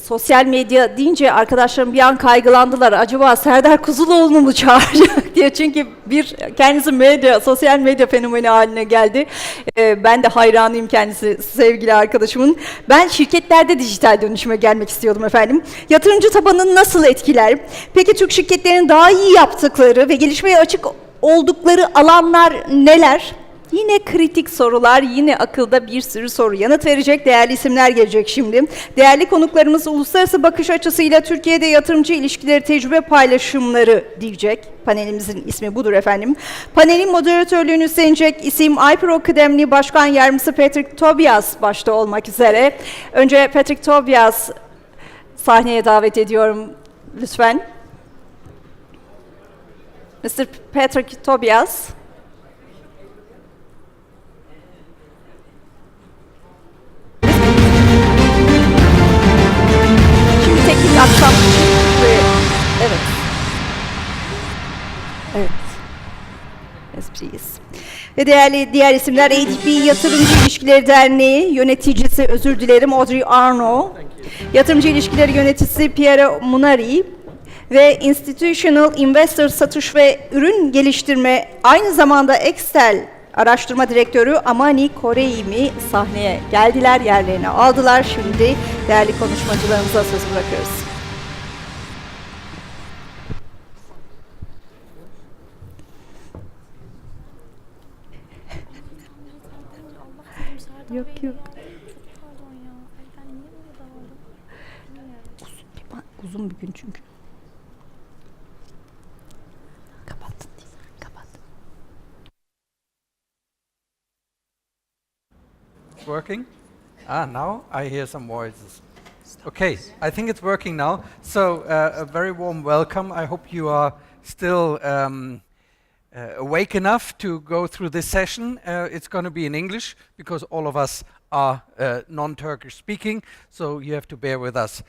sosyal medya deyince arkadaşlarım bir an kaygılandılar. Acaba Serdar Kuzuloğlu'nu mu çağıracak diye. Çünkü kendisi sosyal medya fenomeni haline geldi. Ben de hayranıyım kendisi, sevgili arkadaşımın. Ben şirketlerde dijital dönüşüme gelmek istiyordum efendim. Yatırımcı tabanını nasıl etkiler? Peki Türk şirketlerinin daha iyi yaptıkları ve gelişmeye açık oldukları alanlar neler? Yine kritik sorular, yine akılda bir sürü soru yanıt verecek değerli isimler gelecek şimdi. Değerli konuklarımız Uluslararası Bakış Açısıyla Türkiye'de Yatırımcı İlişkileri tecrübe paylaşımları diyecek. Panelimizin ismi budur efendim. Panelin moderatörlüğünü üstlenecek isim iPro Kıdemli Başkan Yardımcısı Patrick Tobias başta olmak üzere. Önce Patrick Tobias sahneye davet ediyorum lütfen. Mr. Patrick Tobias. Teknik akşam. Evet. Evet. Espriyiz. Ve değerli diğer isimler ADP Yatırımcı İlişkileri Derneği yöneticisi, özür dilerim, Audrey Arnaud. Yatırımcı İlişkileri Yöneticisi Piero Munari ve Institutional Investor Satış ve Ürün Geliştirme, aynı zamanda Excel Araştırma Direktörü Amani Koreimi sahneye geldiler, yerlerini aldılar. Şimdi değerli konuşmacılarımıza söz bırakıyoruz. Yok. Uzun bir gün çünkü. Kapattın değil mi? Kapattın. Working? Now I hear some voices. Okay, I think it's working now. So, a very warm welcome. I hope you are still awake enough to go through this session. It's going to be in English because all of us are non-Turkish speaking, so you have to bear with us.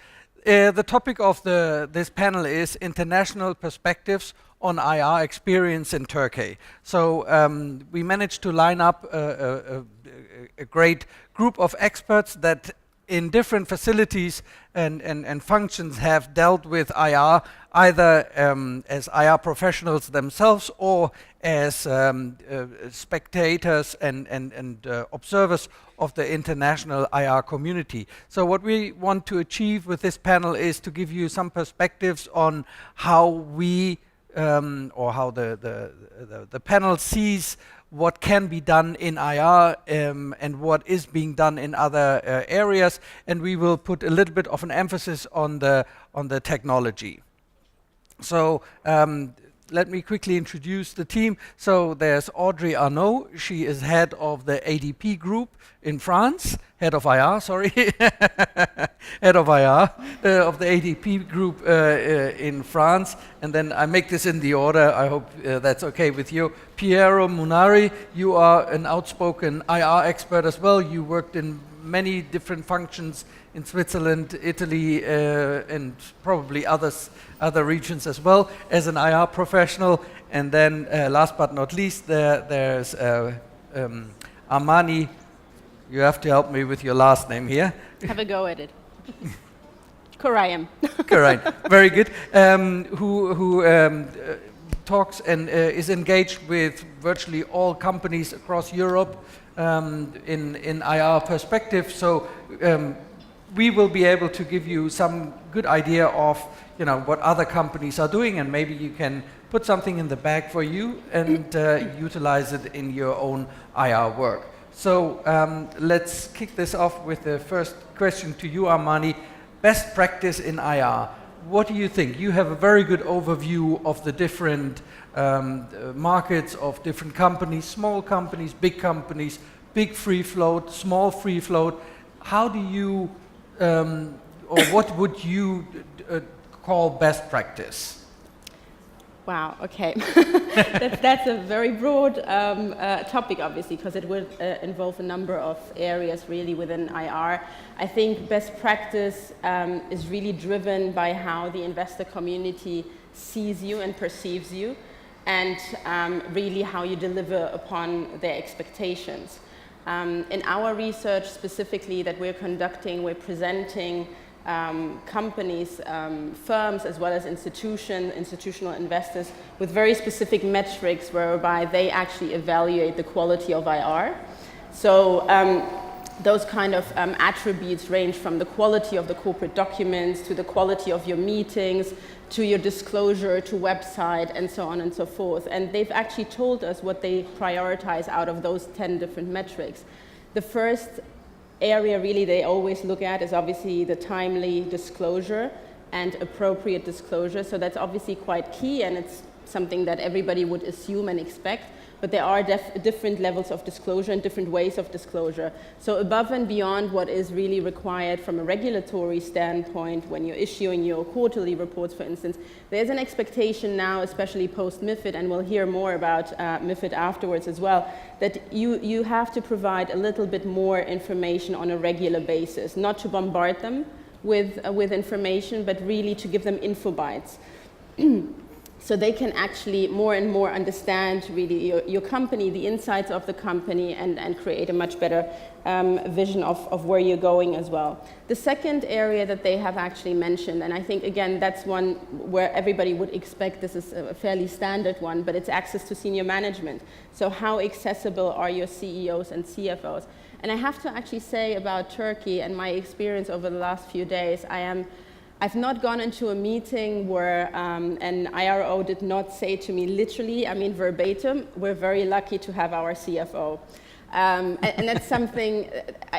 The topic of this panel is international perspectives on IR experience in Turkey. So we managed to line up a great group of experts that in different facilities and functions have dealt with IR, either as IR professionals themselves or as spectators and observers of the international IR community. So what we want to achieve with this panel is to give you some perspectives on how we or how the panel sees what can be done in IR and what is being done in other areas, and we will put a little bit of an emphasis on the technology. So let me quickly introduce the team. So there's Audrey Arnaud. She is head of the ADP group in France, head of IR, sorry, head of IR of the ADP group in France. And then I make this in the order. I hope that's okay with you. Piero Munari, you are an outspoken IR expert as well. You worked in many different functions in Switzerland, Italy, and probably other regions as well as an IR professional. And then last but not least, there's Amani. You have to help me with your last name here. Have a go at it. Koreim. Koreim, very good. Who talks and is engaged with virtually all companies across Europe in IR perspective. So we will be able to give you some good idea of what other companies are doing, and maybe you can put something in the bag for you and utilize it in your own IR work. So let's kick this off with the first question to you, Armani. Best practice in IR. What do you think? You have a very good overview of the different markets of different companies, small companies, big free float, small free float. How do you, or what would you call best practice? Wow, okay. that's a very broad topic, obviously, because it would involve a number of areas really within IR. I think best practice is really driven by how the investor community sees you and perceives you, and really how you deliver upon their expectations. In our research specifically that we're conducting, we're presenting companies, firms, as well as institutional investors with very specific metrics whereby they actually evaluate the quality of IR. So those kind of attributes range from the quality of the corporate documents to the quality of your meetings to your disclosure to website and so on and so forth. And they've actually told us what they prioritize out of those 10 different metrics. The first area really they always look at is obviously the timely disclosure and appropriate disclosure. So that's obviously quite key, and it's something that everybody would assume and expect. But there are different levels of disclosure and different ways of disclosure. So above and beyond what is really required from a regulatory standpoint when you're issuing your quarterly reports, for instance, there's an expectation now, especially post-MiFID, and we'll hear more about MiFID afterwards as well, that you have to provide a little bit more information on a regular basis, not to bombard them with information, but really to give them info bites. So they can actually more and more understand really your company, the insights of the company, and create a much better vision of where you're going as well. The second area that they have actually mentioned, and I think again that's one where everybody would expect this is a fairly standard one, but it's access to senior management. So how accessible are your CEOs and CFOs? And I have to actually say about Turkey and my experience over the last few days, I've not gone into a meeting where an IRO did not say to me literally, I mean verbatim, we're very lucky to have our CFO. And that's something,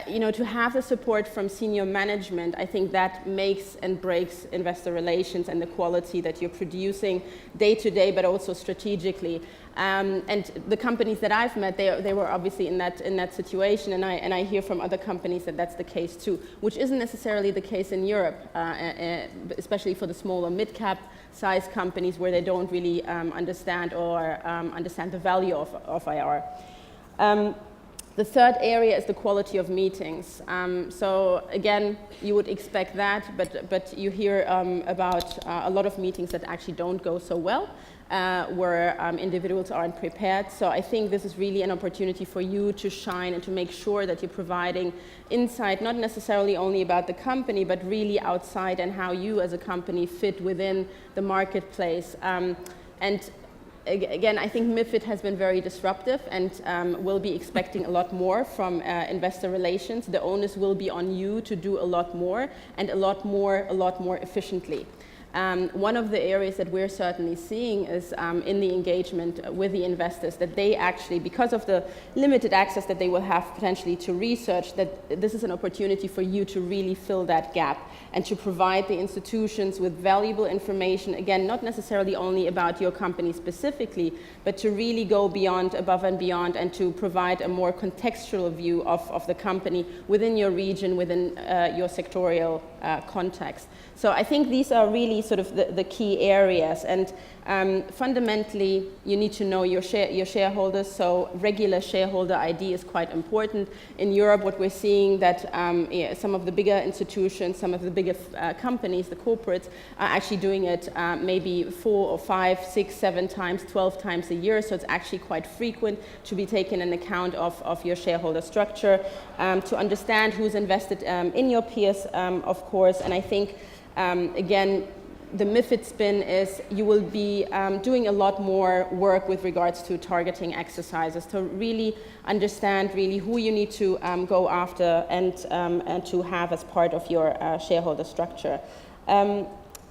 to have the support from senior management, I think that makes and breaks investor relations and the quality that you're producing day to day, but also strategically. And the companies that I've met, they were obviously in that situation, and I hear from other companies that that's the case too, which isn't necessarily the case in Europe, especially for the smaller mid-cap size companies where they don't really understand the value of IR. The third area is the quality of meetings. So again, you would expect that, but you hear about a lot of meetings that actually don't go so well, where individuals aren't prepared. So I think this is really an opportunity for you to shine and to make sure that you're providing insight, not necessarily only about the company, but really outside and how you as a company fit within the marketplace. And again, I think MiFID has been very disruptive, and we'll be expecting a lot more from investor relations. The onus will be on you to do a lot more, and a lot more efficiently. One of the areas that we're certainly seeing is in the engagement with the investors, that they actually, because of the limited access that they will have potentially to research, that this is an opportunity for you to really fill that gap and to provide the institutions with valuable information, again, not necessarily only about your company specifically, but to really go beyond, above and beyond, and to provide a more contextual view of the company within your region, within your sectorial context. So I think these are really sort of the key areas, and fundamentally you need to know your shareholders, so regular shareholder ID is quite important. In Europe, what we're seeing that some of the bigger institutions, some of the bigger companies, the corporates, are actually doing it maybe 4 or 5, 6, 7 times, 12 times a year, so it's actually quite frequent to be taken in account of your shareholder structure, to understand who's invested in your peers, of course. And I think again, the MiFID spin is you will be doing a lot more work with regards to targeting exercises to really understand really who you need to go after and to have as part of your shareholder structure.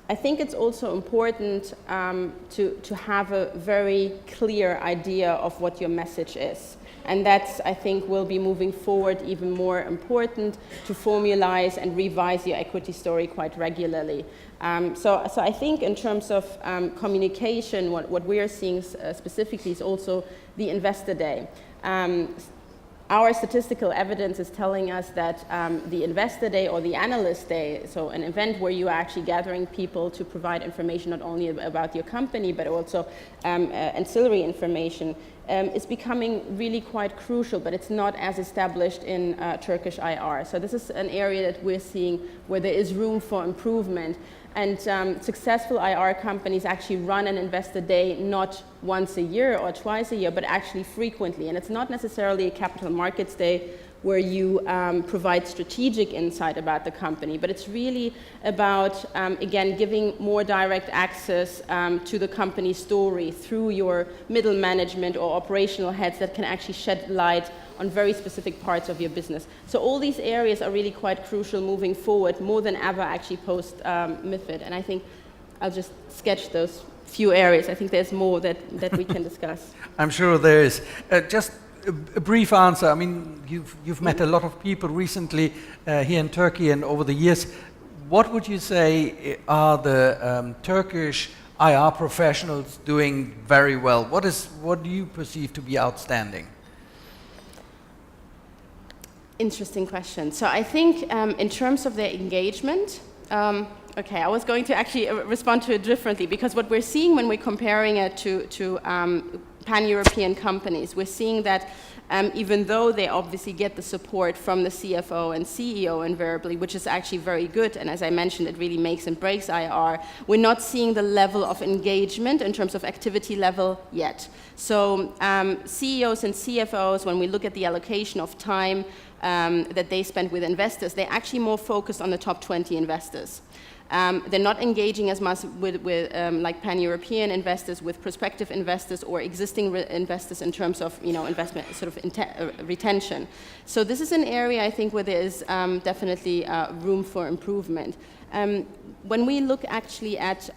I think it's also important to have a very clear idea of what your message is. And that's, I think, will be moving forward even more important to formalize and revise your equity story quite regularly. So I think in terms of communication, what we are seeing specifically is also the Investor Day. Our statistical evidence is telling us that the Investor Day or the Analyst Day, so an event where you are actually gathering people to provide information not only about your company but also ancillary information, is becoming really quite crucial, but it's not as established in Turkish IR. So this is an area that we're seeing where there is room for improvement. And successful IR companies actually run an Investor Day not once a year or twice a year, but actually frequently. And it's not necessarily a capital markets day where you provide strategic insight about the company, but it's really about, again, giving more direct access to the company story through your middle management or operational heads that can actually shed light on very specific parts of your business. So all these areas are really quite crucial moving forward, more than ever actually post MiFID. And I think I'll just sketch those few areas. I think there's more that we can discuss. I'm sure there is. Just a brief answer. I mean, you've met a lot of people recently here in Turkey and over the years. What would you say are the Turkish IR professionals doing very well? What do you perceive to be outstanding? Interesting question. So I think in terms of their engagement, okay, I was going to actually respond to it differently, because what we're seeing when we're comparing it to pan-European companies, we're seeing that even though they obviously get the support from the CFO and CEO invariably, which is actually very good, and as I mentioned, it really makes and breaks IR, we're not seeing the level of engagement in terms of activity level yet. So CEOs and CFOs, when we look at the allocation of time that they spend with investors, they're actually more focused on the top 20 investors. They're not engaging as much with like pan-European investors, with prospective investors or existing investors in terms of investment sort of retention. So this is an area I think where there is definitely room for improvement. When we look actually at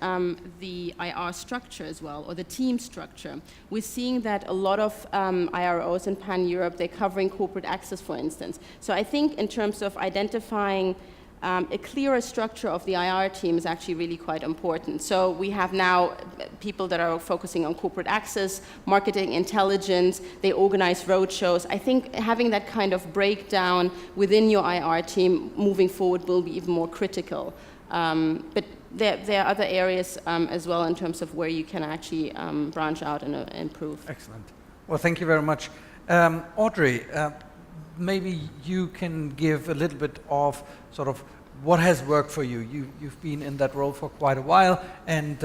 the IR structure as well, or the team structure, we're seeing that a lot of IROs in pan-Europe, they're covering corporate access, for instance. So I think in terms of identifying a clearer structure of the IR team is actually really quite important. So we have now people that are focusing on corporate access, marketing intelligence, they organize roadshows. I think having that kind of breakdown within your IR team moving forward will be even more critical. But there are other areas as well in terms of where you can actually branch out and improve. Excellent. Well, thank you very much. Audrey, maybe you can give a little bit of sort of what has worked for you. You've been in that role for quite a while, and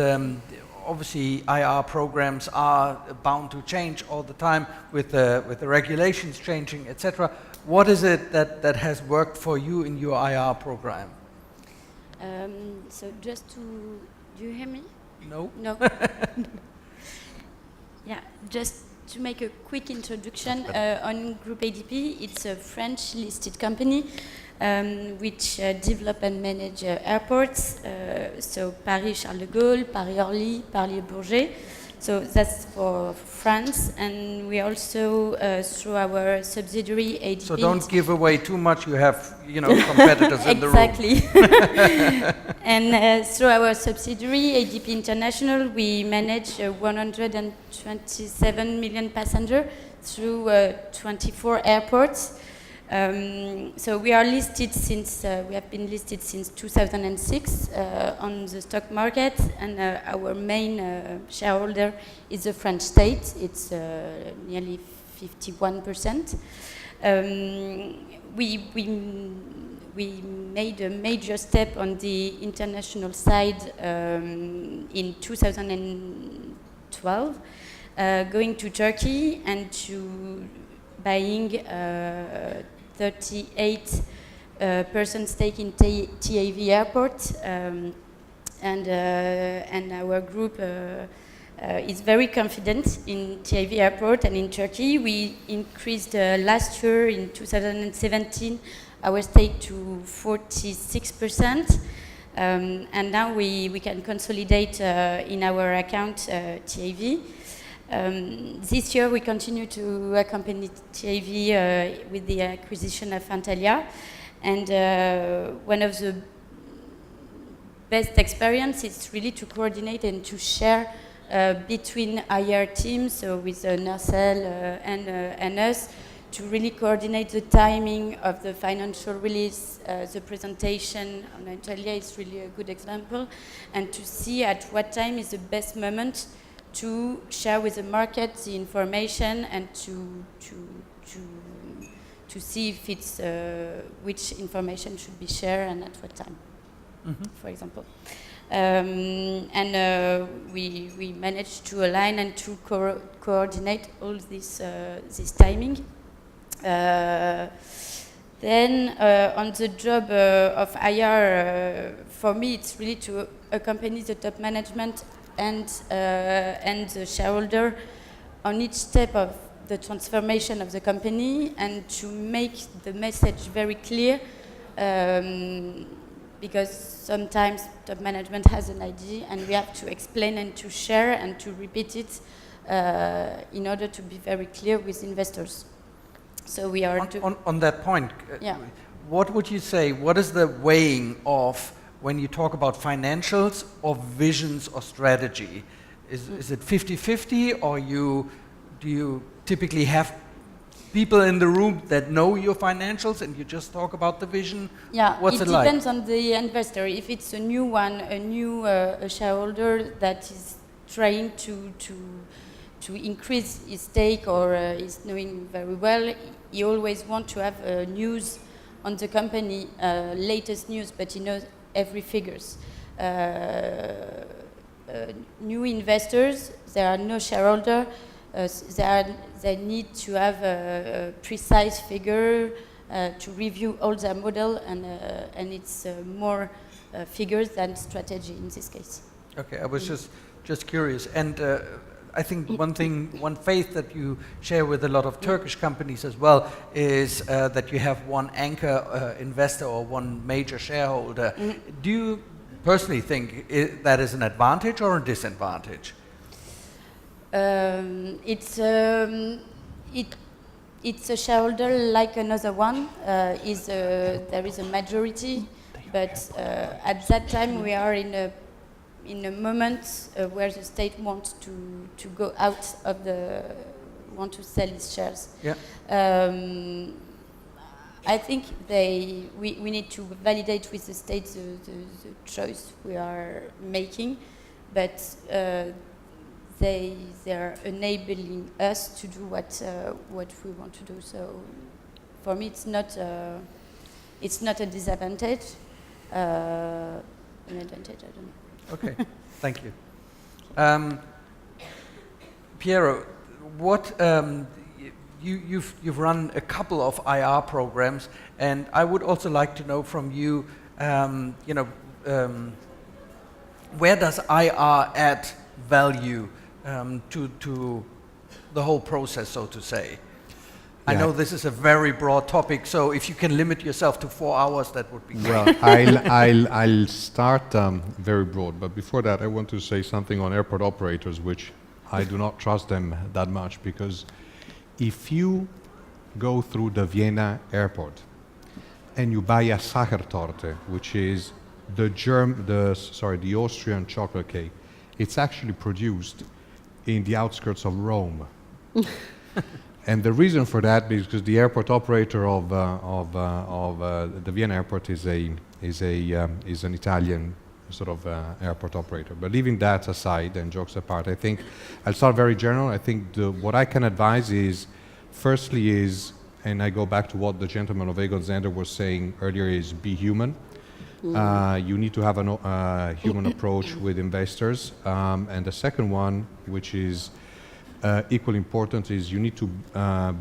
obviously IR programs are bound to change all the time with the regulations changing, etc. What is it that has worked for you in your IR program? So just to, do you hear me? No. No. Yeah, just to make a quick introduction on Group ADP, it's a French listed company which develop and manage airports, so Paris Charles de Gaulle, Paris Orly, Paris Bourget. So that's for France, and we also through our subsidiary ADP. So don't give away too much. You have competitors in the room. Exactly. And through our subsidiary ADP International, we manage 127 million passengers through 24 airports. So we are listed since we have been listed since 2006 on the stock market, and our main shareholder is the French state. It's nearly 51%. We made a major step on the international side in 2012, going to Turkey and to buying 38% stake in TAV Airport, and our group is very confident in TAV Airport and in Turkey. We increased last year in 2017 our stake to 46%, and now we can consolidate in our account TAV. This year we continue to accompany TAV with the acquisition of Antalya, and one of the best experiences is really to coordinate and to share between IR teams, so with Narcel and us, to really coordinate the timing of the financial release. The presentation on Antalya is really a good example, and to see at what time is the best moment to share with the market the information, and to see if it's which information should be shared and at what time, for example. And we managed to align and to coordinate all this timing. Then on the job of IR, for me, it's really to accompany the top management and the shareholder on each step of the transformation of the company, and to make the message very clear, because sometimes top management has an idea and we have to explain and to share and to repeat it in order to be very clear with investors. So we are on that point, yeah. What would you say, what is the weighing of when you talk about financials or visions or strategy? Is it 50-50, or do you typically have people in the room that know your financials and you just talk about the vision? Yeah, what's it it like? depends on the investor. If it's a new one, a new shareholder that is trying to increase his stake or is knowing very well, he always wants to have news on the company, latest news, but he knows every figures. New investors, there are no shareholder. They need to have a precise figure to review all their model, and it's more figures than strategy in this case. Okay, I was just curious, and I think one faith that you share with a lot of Turkish companies as well is that you have one anchor investor or one major shareholder. Do you personally think that is an advantage or a disadvantage? It's a shareholder like another one. There is a majority, but at that time we are in a moment where the state wants to go out of want to sell its shares. Yeah. I think we need to validate with the state the choice we are making, but they are enabling us to do what we want to do. So for me, it's not a disadvantage. An advantage, I don't know. Okay, thank you. Piero, what you've run a couple of IR programs, and I would also like to know from you, where does IR add value to the whole process, so to say? I know this is a very broad topic, so if you can limit yourself to 4 hours, that would be great. Well, I'll start very broad, but before that, I want to say something on airport operators, which I do not trust them that much, because if you go through the Vienna airport and you buy a Sachertorte, which is the Austrian chocolate cake, it's actually produced in the outskirts of Rome. And the reason for that is because the airport operator of the Vienna airport is an Italian sort of airport operator. But leaving that aside and jokes apart, I think I'll start very general. I think what I can advise is, firstly, and I go back to what the gentleman of Egon Zehnder was saying earlier, is be human. You need to have a human approach with investors. And the second one, which is equally important, is you need to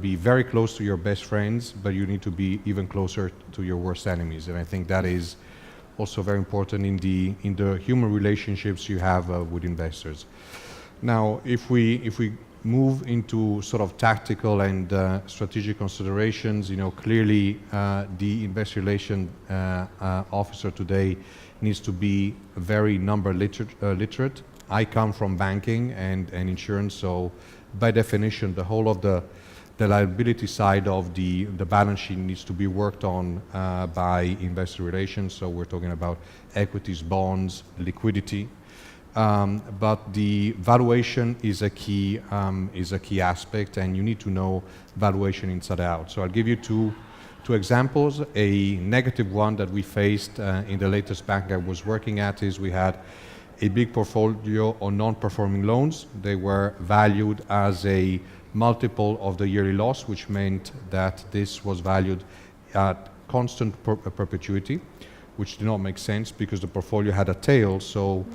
be very close to your best friends, but you need to be even closer to your worst enemies. And I think that is also very important in the human relationships you have with investors. Now, if we move into sort of tactical and strategic considerations, clearly the investor relation officer today needs to be very number literate. I come from banking and insurance, so by definition, the whole of the liability side of the balance sheet needs to be worked on by investor relations. So we're talking about equities, bonds, liquidity. But the valuation is a key aspect, and you need to know valuation inside out. So I'll give you two examples. A negative one that we faced in the latest bank I was working at is we had a big portfolio on non-performing loans. They were valued as a multiple of the yearly loss, which meant that this was valued at constant perpetuity, which did not make sense because the portfolio had a tail. So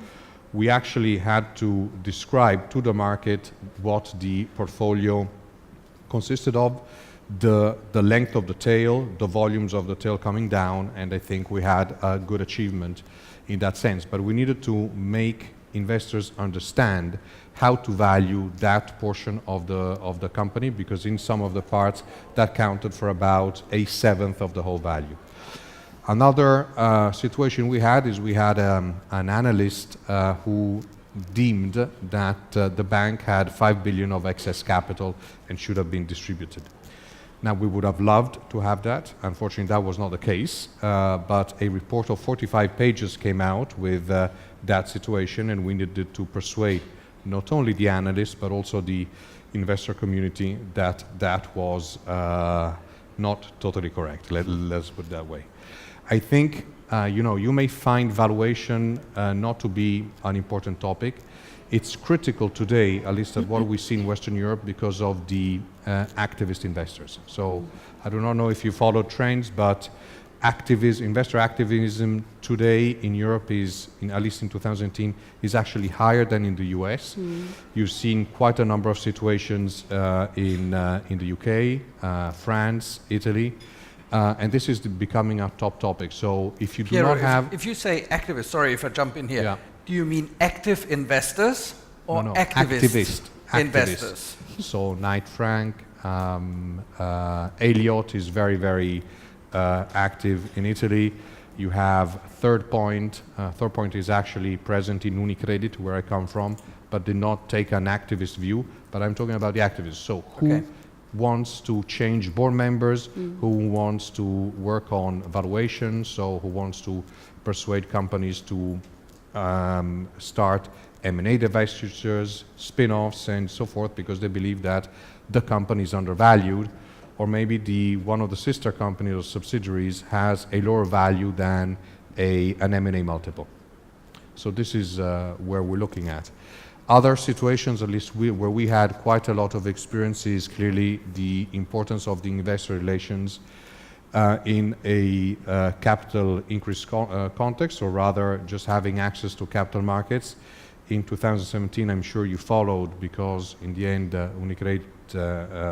we actually had to describe to the market what the portfolio consisted of. the length of the tail, the volumes of the tail coming down, and I think we had a good achievement in that sense. But we needed to make investors understand how to value that portion of the company, because in some of the parts that counted for about 1/7 of the whole value. Another situation we had is we had an analyst who deemed that the bank had 5 billion of excess capital and should have been distributed. Now, we would have loved to have that. Unfortunately, that was not the case, but a report of 45 pages came out with that situation, and we needed to persuade not only the analysts, but also the investor community that that was not totally correct. Let's put it that way. I think, you may find valuation not to be an important topic. It's critical today, at least at what we see in Western Europe, because of the activist investors. So I do not know if you follow trends, but investor activism today in Europe is, at least in 2018, is actually higher than in the US. You've seen quite a number of situations in the UK, France, Italy, and this is becoming a top topic. So if you do Piero, not have... if you say activist, sorry if I jump in here, Yeah. do you mean active investors or No, activist investors? So Knight Frank, Elliott is very, very active in Italy. You have Third Point. Third Point is actually present in UniCredit, where I come from, but did not take an activist view. But I'm talking about the activists. So who wants to change board members, who wants to work on valuation, so who wants to persuade companies to start M&A divestitures, spin-offs, and so forth, because they believe that the company is undervalued, or maybe one of the sister companies or subsidiaries has a lower value than an M&A multiple. So this is where we're looking at. Other situations, at least where we had quite a lot of experience, is clearly the importance of the investor relations in a capital increase context, or rather just having access to capital markets. In 2017, I'm sure you followed, because in the end, UniCredit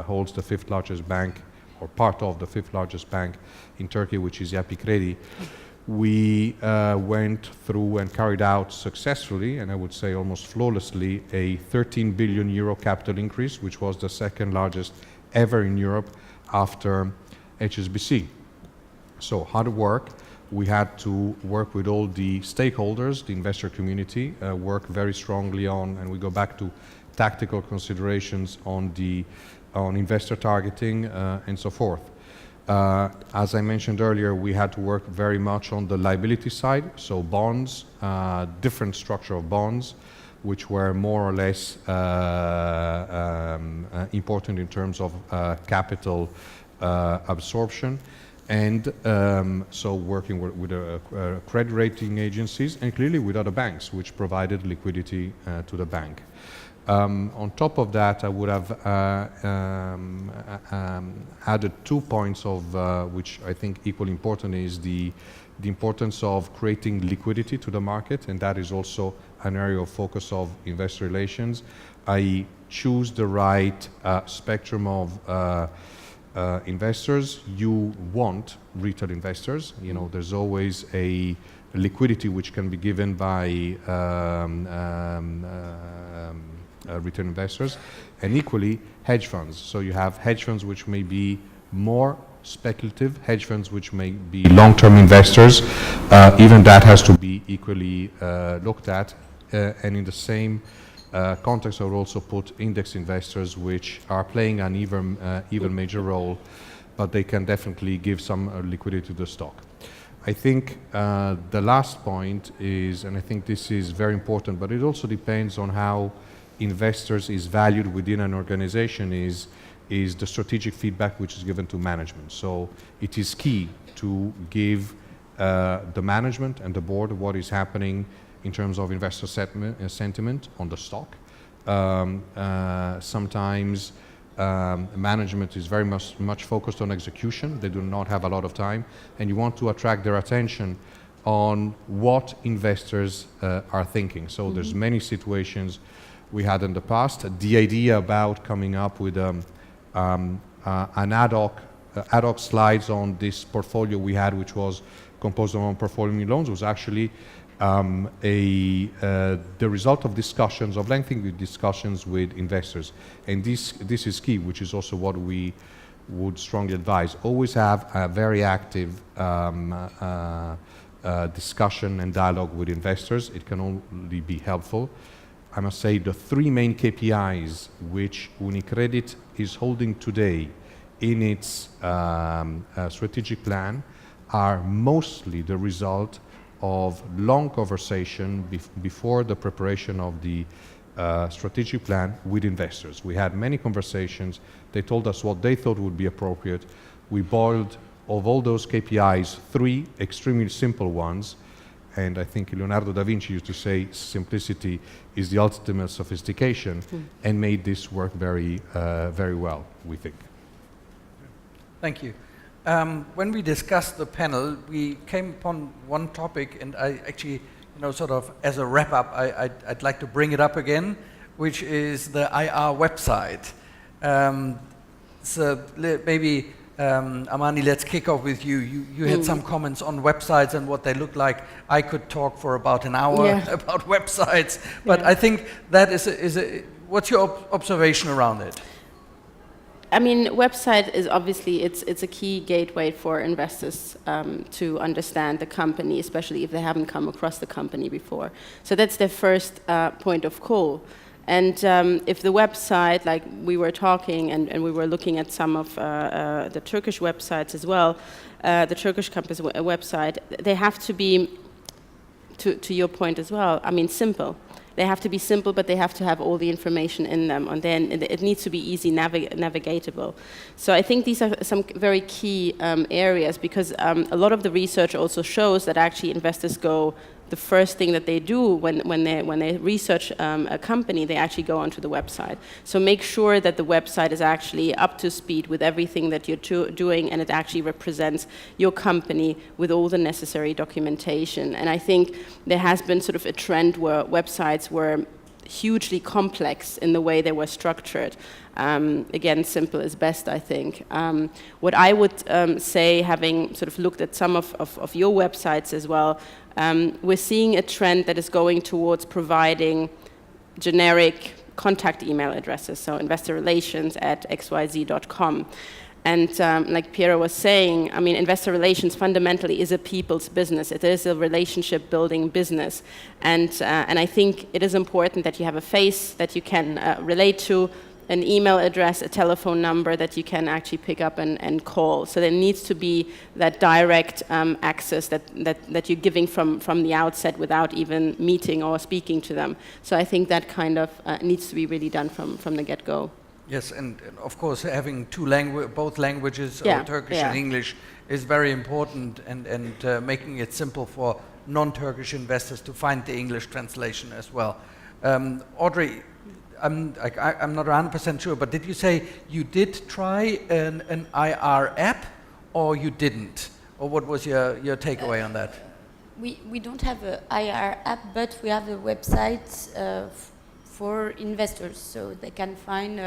holds the 5th largest bank, or part of the 5th largest bank in Turkey, which is Yapı Kredi. We went through and carried out successfully, and I would say almost flawlessly, a 13 billion euro capital increase, which was the 2nd largest ever in Europe after HSBC. So hard work. We had to work with all the stakeholders, the investor community, work very strongly on, and we go back to tactical considerations on investor targeting and so forth. As I mentioned earlier, we had to work very much on the liability side, so bonds, different structure of bonds, which were more or less important in terms of capital absorption. And so working with credit rating agencies, and clearly with other banks, which provided liquidity to the bank. On top of that, I would have added 2 points of which I think equally important is the importance of creating liquidity to the market, and that is also an area of focus of investor relations. I choose the right spectrum of investors. You want retail investors. There's always a liquidity which can be given by retail investors, and equally hedge funds. So you have hedge funds which may be more speculative, hedge funds which may be long-term investors. Even that has to be equally looked at, and in the same context, I would also put index investors, which are playing an even major role, but they can definitely give some liquidity to the stock. I think the last point is, and I think this is very important, but it also depends on how investors is valued within an organization, is the strategic feedback which is given to management. So it is key to give the management and the board what is happening in terms of investor sentiment on the stock. Sometimes management is very much focused on execution. They do not have a lot of time, and you want to attract their attention on what investors are thinking. So there's many situations we had in the past. The idea about coming up with an ad hoc slides on this portfolio we had, which was composed of non-performing loans, was actually the result of discussions, of lengthy discussions with investors. And this is key, which is also what we would strongly advise. Always have a very active discussion and dialogue with investors. It can only be helpful. I must say the three main KPIs which UniCredit is holding today in its strategic plan are mostly the result of long conversation before the preparation of the strategic plan with investors. We had many conversations. They told us what they thought would be appropriate. We boiled of all those KPIs 3 extremely simple ones, and I think Leonardo da Vinci used to say simplicity is the ultimate sophistication, and made this work very well, we think. Thank you. When we discussed the panel, we came upon one topic, and I actually, sort of as a wrap-up, I'd like to bring it up again, which is the IR website. So maybe, Amani, let's kick off with you. You had some comments on websites and what they look like. I could talk for about an hour about websites, but I think that is what's your observation around it? I mean, website is obviously, it's a key gateway for investors to understand the company, especially if they haven't come across the company before. So that's their first point of call. And if the website, like we were talking and we were looking at some of the Turkish websites as well, the Turkish campus website, they have to be, to your point as well, I mean, simple. They have to be simple, but they have to have all the information in them, and then it needs to be easy navigatable. So I think these are some very key areas, because a lot of the research also shows that actually investors go, the first thing that they do when they research a company, they actually go onto the website. So make sure that the website is actually up to speed with everything that you're doing, and it actually represents your company with all the necessary documentation. And I think there has been sort of a trend where websites were hugely complex in the way they were structured. Again, simple is best, I think. What I would say, having sort of looked at some of your websites as well, we're seeing a trend that is going towards providing generic contact email addresses, so investorrelations@xyz.com. And like Piero was saying, I mean, investor relations fundamentally is a people's business. It is a relationship building business. And I think it is important that you have a face that you can relate to, an email address, a telephone number that you can actually pick up and call. So there needs to be that direct access that you're giving from the outset without even meeting or speaking to them. So I think that kind of needs to be really done from the get-go. Yes, and of course having both languages, Turkish and English, is very important, and making it simple for non-Turkish investors to find the English translation as well. Audrey, I'm not 100% sure, but did you say you did try an IR app, or you didn't? Or what was your takeaway on that? We don't have an IR app, but we have a website for investors, so they can find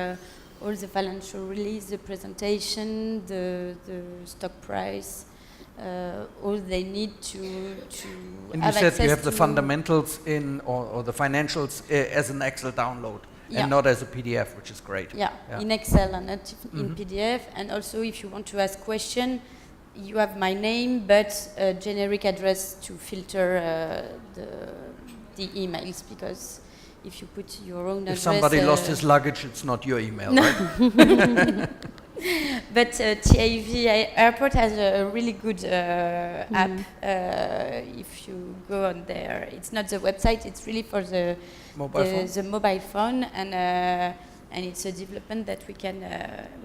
all the financial release, the presentation, the stock price, all they need to and have you said access you have the to fundamentals or the financials as an Excel download, and not as a PDF, which is great. Yeah, in Excel and not in PDF. And also, if you want to ask question, you have my name, but a generic address to filter the emails, because if you put your own address... If somebody lost his luggage, it's not your email, right? But TAV Airport has a really good app. If you go on there, it's not the website, it's really for the mobile phone, and it's a development that we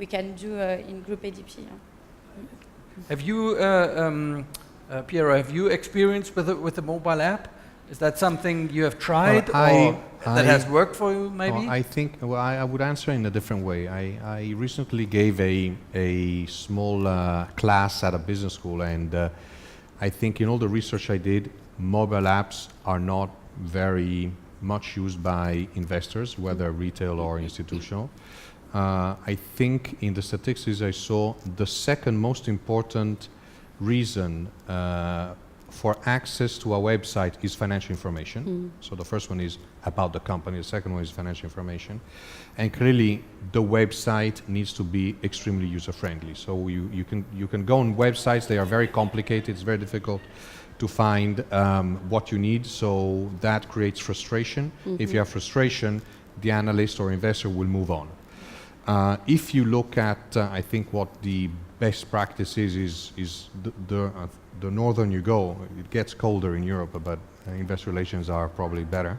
can do in Group ADP. Have you, Piero, have you experienced with the mobile app? Is that something you have tried, or that has worked for you, maybe? I think, well, I would answer in a different way. I recently gave a small class at a business school, and I think in all the research I did, mobile apps are not very much used by investors, whether retail or institutional. I think in the statistics I saw, the second most important reason for access to a website is financial information. So the first one is about the company, the second one is financial information. And clearly the website needs to be extremely user-friendly. So you can go on websites, they are very complicated, it's very difficult to find what you need, so that creates frustration. If you have frustration, the analyst or investor will move on. If you look at, I think what the best practice is the northern you go, it gets colder in Europe, but investor relations are probably better.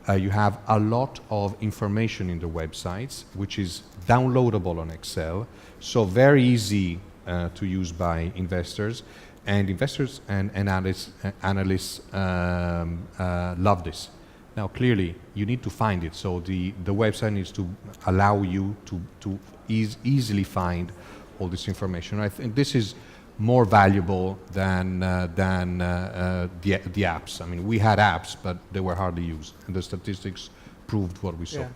You have a lot of information in the websites, which is downloadable on Excel, so very easy to use by investors. And investors and analysts love this. Now, clearly, you need to find it. So the website needs to allow you to easily find all this information. I think this is more valuable than the apps. I mean, we had apps, but they were hardly used, and the statistics proved what we saw.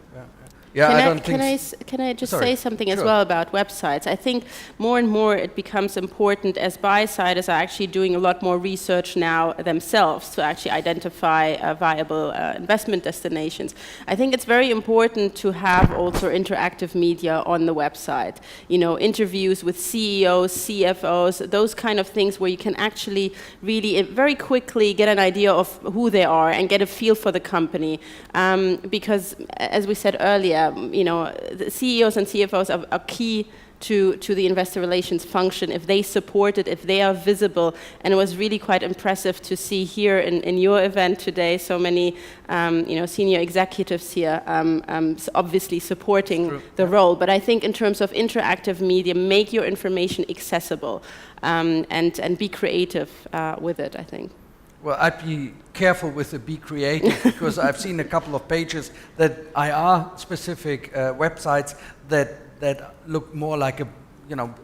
Can I just say something as well about websites? I think more and more it becomes important as buy-siders are actually doing a lot more research now themselves to actually identify viable investment destinations. I think it's very important to have also interactive media on the website. You know, interviews with CEOs, CFOs, those kind of things where you can actually really very quickly get an idea of who they are and get a feel for the company. Because as we said earlier, you know, the CEOs and CFOs are key to the investor relations function if they support it, if they are visible. And it was really quite impressive to see here in your event today so many you know, senior executives here obviously supporting the role. But I think in terms of interactive media, make your information accessible and be creative with it, I think. Well, I'd be careful with the be creative because I've seen a couple of pages that IR-specific websites that look more like a, you know,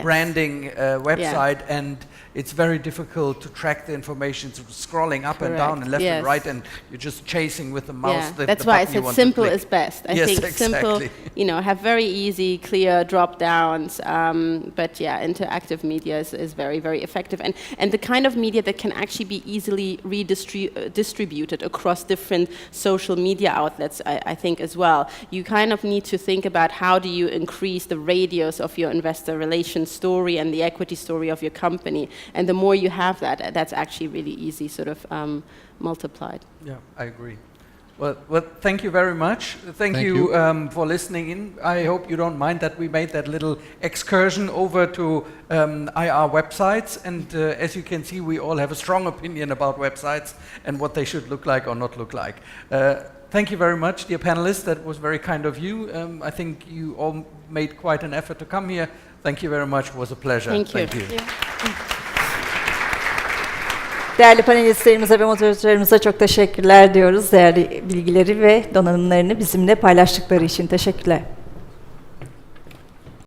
branding website, and it's very difficult to track the information. So scrolling up and down and left and right, and you're just chasing with the mouse. That's why I said simple is best. I think simple, you know, have very easy, clear drop downs. But yeah, interactive media is very, very effective, and the kind of media that can actually be easily distributed across different social media outlets. I think as well. You kind of need to think about how do you increase the radius of your investor relations story and the equity story of your company. And the more you have that, that's actually really easy sort of multiplied. Yeah, I agree. Well, thank you very much. Thank you for listening in. I hope you don't mind that we made that little excursion over to IR websites. And as you can see, we all have a strong opinion about websites and what they should look like or not look like. Thank you very much, dear panelists. That was very kind of you. I think you all made quite an effort to come here. Thank you very much. It was a pleasure. Thank you. Değerli panelistlerimize ve moderatörlerimize çok teşekkürler diyoruz. Değerli bilgileri ve donanımlarını bizimle paylaştıkları için teşekkürler.